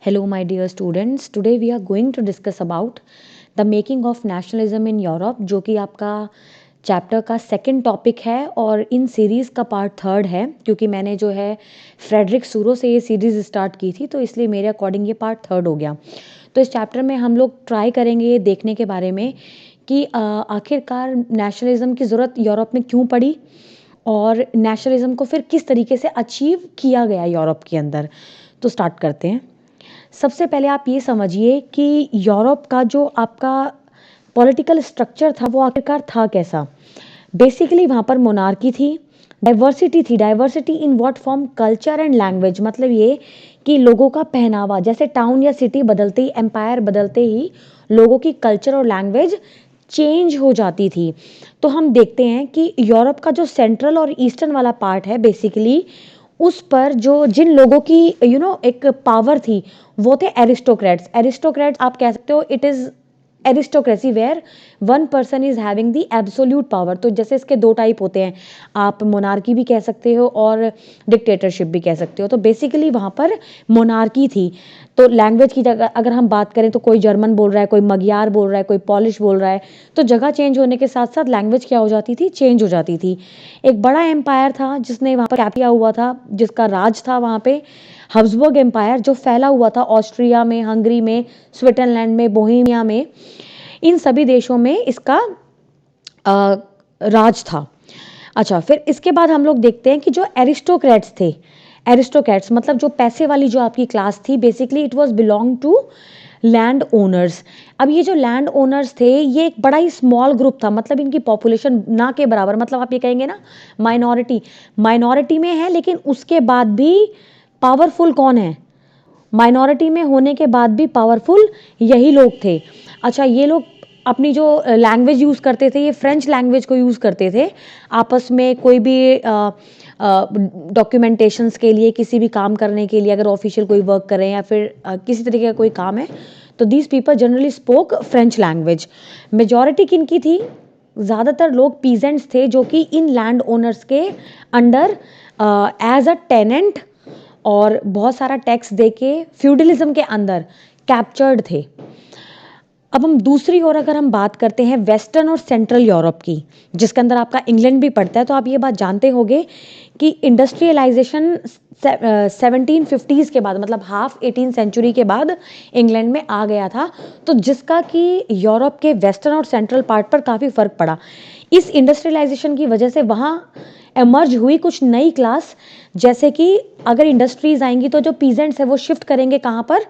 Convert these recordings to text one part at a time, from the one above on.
Hello, my dear students. Today we are going to discuss about the making of nationalism in Europe, जो कि आपका chapter का second topic है और इन series का पार्ट थर्ड है, क्योंकि मैंने जो है फ्रेडरिक सूरो से ये सीरीज़ स्टार्ट की थी, तो इसलिए मेरे अकॉर्डिंग ये पार्ट थर्ड हो गया। तो इस चैप्टर में हम लोग ट्राई करेंगे ये देखने के बारे में कि आखिरकार नेशनलिज्म की ज़रूरत यूरोप में क्यों पड़ी और नेशनलिज्म को फिर किस तरीके से अचीव किया गया यूरोप के अंदर। तो स्टार्ट करते हैं। सबसे पहले आप ये समझिए कि यूरोप का जो आपका पॉलिटिकल स्ट्रक्चर था वो आखिरकार था कैसा। बेसिकली वहाँ पर मोनार्की थी, diversity in what form, culture and language. मतलब ये कि लोगों का पहनावा, जैसे टाउन या सिटी बदलते ही, एम्पायर बदलते ही लोगों की कल्चर और लैंग्वेज चेंज हो जाती थी। तो हम देखते हैं कि यूरोप का जो सेंट्रल और ईस्टर्न वाला पार्ट है, बेसिकली उस पर जो जिन लोगों की एक पावर थी वो थे एरिस्टोक्रेट्स आप कह सकते हो। It is aristocracy where one person is having the absolute power. तो जैसे इसके दो टाइप होते हैं, आप मोनार्की भी कह सकते हो और डिक्टेटरशिप भी कह सकते हो। तो बेसिकली वहाँ पर मोनार्की थी। तो लैंग्वेज की जगह अगर हम बात करें तो कोई जर्मन बोल रहा है, कोई मगयार बोल रहा है, कोई पॉलिश बोल रहा है, तो जगह चेंज होने के साथ साथ लैंग्वेज क्या हो जाती थी, चेंज हो जाती थी। एक बड़ा एम्पायर था जिसने वहाँ पर कैपिया हुआ था, जिसका राज था वहाँ पे, हब्सबर्ग एम्पायर, जो फैला हुआ था ऑस्ट्रिया में, हंगरी में, स्विट्जरलैंड में, बोहेमिया में, इन सभी देशों में इसका राज था। अच्छा, फिर इसके बाद हम लोग देखते हैं कि जो एरिस्टोक्रेट्स मतलब जो पैसे वाली जो आपकी क्लास थी, basically it was belong to land owners. अब ये जो लैंड ओनर्स थे ये एक बड़ा ही स्मॉल ग्रुप था, मतलब इनकी पॉपुलेशन ना के बराबर, मतलब आप ये कहेंगे ना माइनॉरिटी में है, लेकिन उसके बाद भी पावरफुल कौन है, माइनॉरिटी में होने के बाद भी पावरफुल यही लोग थे। अच्छा, ये लोग अपनी जो लैंग्वेज यूज़ करते थे, ये फ्रेंच लैंग्वेज को यूज़ करते थे आपस में, कोई भी डॉक्यूमेंटेशंस के लिए, किसी भी काम करने के लिए, अगर ऑफिशियल कोई वर्क करें या फिर किसी तरीके का कोई काम है, तो these people generally spoke French language. Majority किनकी थी, ज़्यादातर लोग पीजेंट्स थे जो कि इन लैंड ओनर्स के अंडर एज अ टेनेंट और बहुत सारा टैक्स देके फ्यूडलिज्म के अंदर कैप्चर्ड थे। अब हम दूसरी ओर अगर हम बात करते हैं वेस्टर्न और सेंट्रल यूरोप की, जिसके अंदर आपका इंग्लैंड भी पड़ता है, तो आप ये बात जानते होंगे कि इंडस्ट्रियलाइजेशन 1750s के बाद, मतलब हाफ 18th सेंचुरी के बाद इंग्लैंड में आ गया था, तो जिसका कि यूरोप के वेस्टर्न और सेंट्रल पार्ट पर काफ़ी फ़र्क पड़ा। इस इंडस्ट्रियलाइजेशन की वजह से वहाँ एमर्ज हुई कुछ नई क्लास, जैसे कि अगर इंडस्ट्रीज आएंगी तो जो पीजेंट्स है वो शिफ्ट करेंगे कहाँ पर,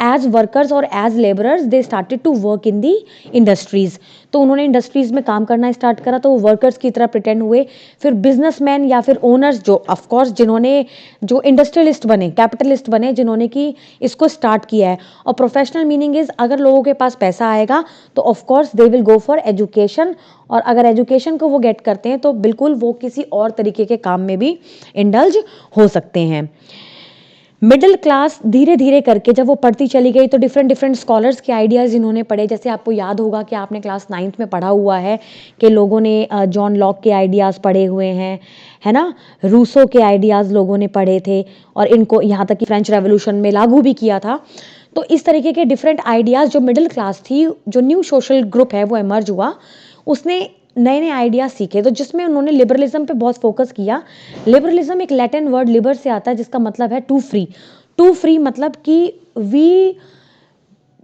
एज वर्कर्स और as labourers they started to work in the industries. तो उन्होंने इंडस्ट्रीज में काम करना स्टार्ट करा, तो वो वर्कर्स की तरह प्रिटेंड हुए। फिर बिजनेसमैन या फिर ओनर्स, जो ऑफकोर्स जिन्होंने जो इंडस्ट्रियलिस्ट बने, कैपिटलिस्ट बने, जिन्होंने कि इसको स्टार्ट किया है। और प्रोफेशनल मीनिंग इज, अगर लोगों के पास पैसा आएगा तो of course they will go for education, और अगर एजुकेशन को वो गेट करते हैं तो बिल्कुल वो किसी और तरीके के काम में भी इंडल्ज हो सकते हैं। मिडिल क्लास धीरे धीरे करके जब वो पढ़ती चली गई तो डिफरेंट स्कॉलर्स के आइडियाज़ इन्होंने पढ़े। जैसे आपको याद होगा कि आपने क्लास 9th में पढ़ा हुआ है कि लोगों ने जॉन लॉक के आइडियाज़ पढ़े हुए हैं, है ना, रूसो के आइडियाज़ लोगों ने पढ़े थे, और इनको यहाँ तक कि फ्रेंच रेवोल्यूशन में लागू भी किया था। तो इस तरीके के डिफरेंट आइडियाज़, जो मिडिल क्लास थी, जो न्यू सोशल ग्रुप है वो इमर्ज हुआ, उसने नए नए आइडियाज़ सीखे, तो जिसमें उन्होंने लिबरलिज्म पे बहुत फोकस किया। लिबरलिज्म एक लैटिन वर्ड लिबर से आता है, जिसका मतलब है टू फ्री, मतलब कि we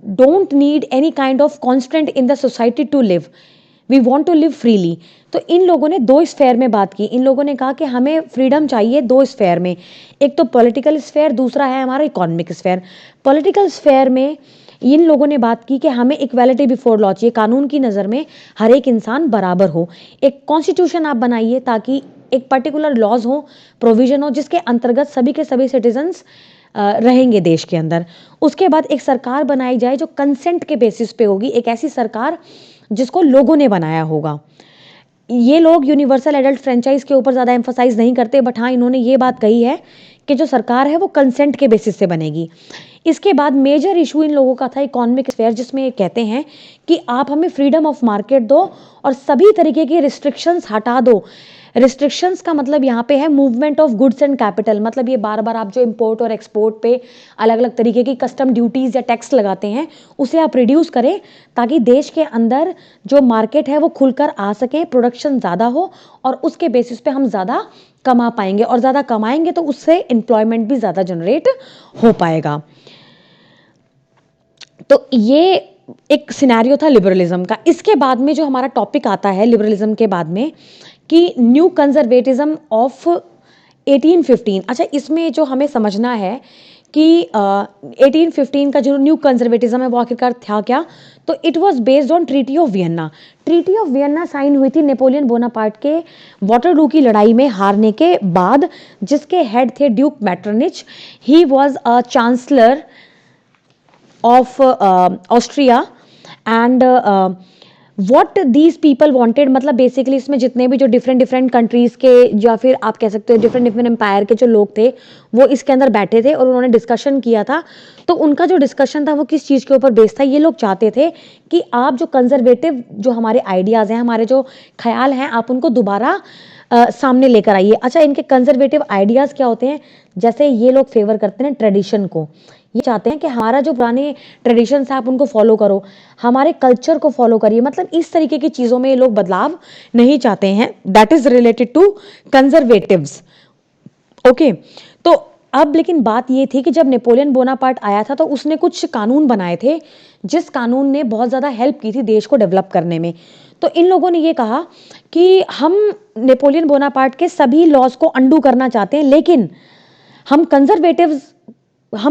don't need any kind of constant in the society to live, we want to live freely. तो इन लोगों ने दो स्फेयर में बात की। इन लोगों ने कहा कि हमें फ्रीडम चाहिए दो स्फेयर में, एक तो पॉलिटिकल स्फेयर, दूसरा है हमारा इकोनॉमिक स्फेयर। पॉलिटिकल स्फेयर में इन लोगों ने बात की कि हमें इक्वालिटी बिफोर लॉ चाहिए, कानून की नज़र में हर एक इंसान बराबर हो। एक कॉन्स्टिट्यूशन आप बनाइए ताकि एक पर्टिकुलर लॉज हो, प्रोविजन हो, जिसके अंतर्गत सभी के सभी सिटीजन्स रहेंगे देश के अंदर। उसके बाद एक सरकार बनाई जाए जो कंसेंट के बेसिस पे होगी, एक ऐसी सरकार जिसको लोगों ने बनाया होगा। ये लोग यूनिवर्सल एडल्ट फ्रेंचाइज के ऊपर ज़्यादा एम्फोसाइज नहीं करते, बट हाँ, इन्होंने ये बात कही है कि जो सरकार है वो कंसेंट के बेसिस से बनेगी। इसके बाद मेजर इशू इन लोगों का था इकोनॉमिक स्फेयर, जिसमें ये कहते हैं कि आप हमें फ्रीडम ऑफ मार्केट दो और सभी तरीके की रिस्ट्रिक्शंस हटा दो। रिस्ट्रिक्शंस का मतलब यहाँ पे है movement of goods and capital, मतलब ये बार बार आप जो इंपोर्ट और एक्सपोर्ट पे अलग अलग तरीके की कस्टम ड्यूटीज या टैक्स लगाते हैं उसे आप रिड्यूस करें, ताकि देश के अंदर जो मार्केट है वो खुलकर आ सके, प्रोडक्शन ज़्यादा हो और उसके बेसिस पे हम ज़्यादा कमा पाएंगे, और ज़्यादा कमाएंगे तो उससे एम्प्लॉयमेंट भी ज़्यादा जनरेट हो पाएगा। तो ये एक सिनेरियो था लिबरलिज्म का। इसके बाद में जो हमारा टॉपिक आता है लिबरलिज्म के बाद में कि न्यू कंजर्वेटिज्म ऑफ 1815। अच्छा, इसमें जो हमें समझना है कि 1815 का जो न्यू कंजर्वेटिज्म है वो आखिरकार था क्या, तो it was based on treaty of Vienna. Treaty of Vienna sign हुई थी नेपोलियन बोनापार्ट के वाटरलू की लड़ाई में हारने के बाद, जिसके हेड थे duke Metternich. He was a chancellor of Austria and what these people wanted, मतलब बेसिकली इसमें जितने भी जो डिफरेंट डिफरेंट कंट्रीज के या फिर आप कह सकते हो डिफरेंट डिफरेंट एम्पायर के जो लोग थे वो इसके अंदर बैठे थे और उन्होंने डिस्कशन किया था। तो उनका जो डिस्कशन था वो किस चीज़ के ऊपर बेस्ड था, ये लोग चाहते थे कि आप जो कंजर्वेटिव जो हमारे आइडियाज़ हैं, हमारे जो ख्याल हैं, आप उनको दोबारा सामने लेकर आइए। अच्छा, इनके कंजर्वेटिव आइडियाज़ क्या होते हैं, जैसे ये लोग फेवर करते हैं ट्रेडिशन को, ये चाहते हैं कि हमारा जो पुराने ट्रेडिशंस है आप उनको फॉलो करो, हमारे कल्चर को फॉलो करिए, मतलब इस तरीके की चीज़ों में ये लोग बदलाव नहीं चाहते हैं। That is related to conservatives. Okay, तो अब लेकिन बात ये थी कि जब नेपोलियन बोनापार्ट आया था तो उसने कुछ कानून बनाए थे, जिस कानून ने बहुत ज़्यादा हेल्प की थी देश को डेवलप करने में। तो इन लोगों ने ये कहा कि हम नेपोलियन बोनापार्ट के सभी लॉज को अंडू करना चाहते हैं, लेकिन हम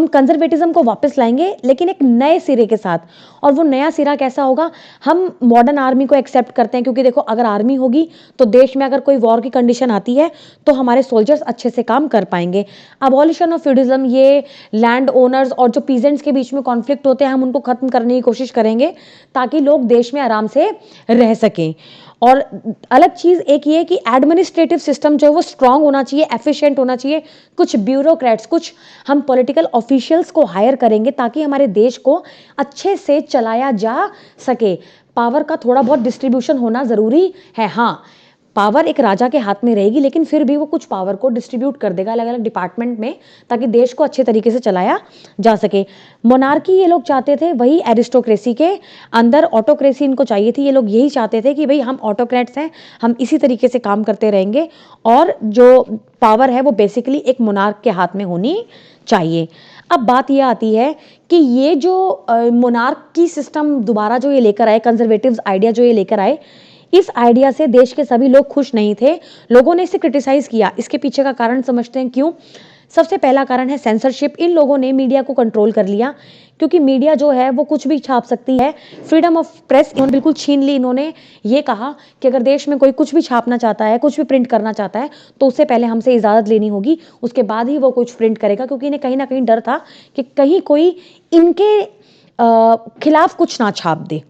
कंजर्वेटिज्म को वापस लाएंगे, लेकिन एक नए सिरे के साथ। और वो नया सिरा कैसा होगा, हम मॉडर्न आर्मी को एक्सेप्ट करते हैं, क्योंकि देखो अगर आर्मी होगी तो देश में अगर कोई वॉर की कंडीशन आती है तो हमारे सोल्जर्स अच्छे से काम कर पाएंगे। अबॉलिशन ऑफ फ्यूडलिज्म, ये लैंड ओनर्स और जो पीजेंट्स के बीच में कॉन्फ्लिक्ट होते हैं हम उनको खत्म करने की कोशिश करेंगे, ताकि लोग देश में आराम से रह सकें। और अलग चीज़ एक ये कि एडमिनिस्ट्रेटिव सिस्टम जो है वो स्ट्रांग होना चाहिए, एफिशिएंट होना चाहिए। कुछ ब्यूरोक्रेट्स, कुछ हम पॉलिटिकल ऑफिशियल्स को हायर करेंगे ताकि हमारे देश को अच्छे से चलाया जा सके। पावर का थोड़ा बहुत डिस्ट्रीब्यूशन होना ज़रूरी है। हाँ, पावर एक राजा के हाथ में रहेगी, लेकिन फिर भी वो कुछ पावर को डिस्ट्रीब्यूट कर देगा अलग अलग डिपार्टमेंट में, ताकि देश को अच्छे तरीके से चलाया जा सके। मोनार्की ये लोग चाहते थे, वही एरिस्टोक्रेसी के अंदर ऑटोक्रेसी इनको चाहिए थी। ये लोग यही चाहते थे कि भाई हम ऑटोक्रेट्स हैं, हम इसी तरीके से काम करते रहेंगे, और जो पावर है वो बेसिकली एक मोनार्क के हाथ में होनी चाहिए। अब बात ये आती है कि ये जो मोनार्क की सिस्टम दोबारा जो ये लेकर आए, कंजर्वेटिव्स आइडिया जो ये लेकर आए, इस आइडिया से देश के सभी लोग खुश नहीं थे। लोगों ने इसे क्रिटिसाइज किया। इसके पीछे का कारण समझते हैं क्यों। सबसे पहला कारण है सेंसरशिप। इन लोगों ने मीडिया को कंट्रोल कर लिया, क्योंकि मीडिया जो है वो कुछ भी छाप सकती है। फ्रीडम ऑफ प्रेस इन्होंने बिल्कुल छीन ली। इन्होंने ये कहा कि अगर देश में कोई कुछ भी छापना चाहता है, कुछ भी प्रिंट करना चाहता है, तो उससे पहले हमसे इजाज़त लेनी होगी, उसके बाद ही वो कुछ प्रिंट करेगा। क्योंकि इन्हें कहीं ना कहीं डर था कि कहीं कोई इनके खिलाफ कुछ ना छाप दे।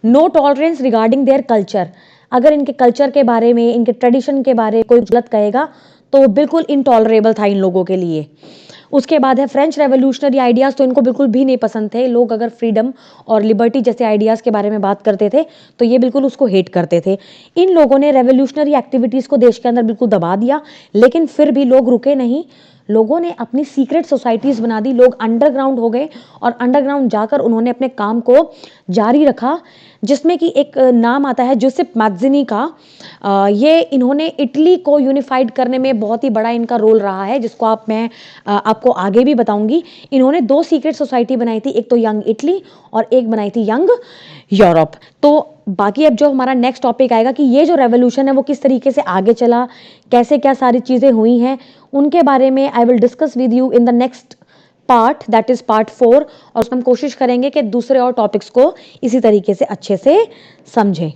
No tolerance regarding their culture. अगर इनके कल्चर के बारे में, इनके ट्रेडिशन के बारे में कोई गलत कहेगा तो बिल्कुल इनटॉलरेबल था इन लोगों के लिए। उसके बाद है फ्रेंच रेवोल्यूशनरी आइडियाज़, तो इनको बिल्कुल भी नहीं पसंद थे। लोग अगर फ्रीडम और लिबर्टी जैसे आइडियाज़ के बारे में बात करते थे तो ये बिल्कुल उसको हेट करते थे। इन लोगों ने रेवोल्यूशनरी एक्टिविटीज़ को देश के अंदर बिल्कुल दबा दिया, लेकिन फिर भी लोग रुके नहीं। लोगों ने अपनी सीक्रेट सोसाइटीज़ बना दी, लोग अंडरग्राउंड हो गए और अंडरग्राउंड जाकर उन्होंने अपने काम को जारी रखा, जिसमें कि एक नाम आता है जोसेफ मैज़्ज़िनी का। ये इन्होंने इटली को यूनिफाइड करने में बहुत ही बड़ा इनका रोल रहा है, जिसको मैं आपको आगे भी बताऊंगी। इन्होंने 2 सीक्रेट सोसाइटी बनाई थी, एक तो यंग इटली और एक बनाई थी यंग यूरोप। तो बाकी अब जो हमारा नेक्स्ट टॉपिक आएगा कि ये जो रेवोल्यूशन है वो किस तरीके से आगे चला, कैसे क्या सारी चीज़ें हुई हैं, उनके बारे में I will discuss with you in the next part, that is part 4। और हम कोशिश करेंगे कि दूसरे और टॉपिक्स को इसी तरीके से अच्छे से समझें।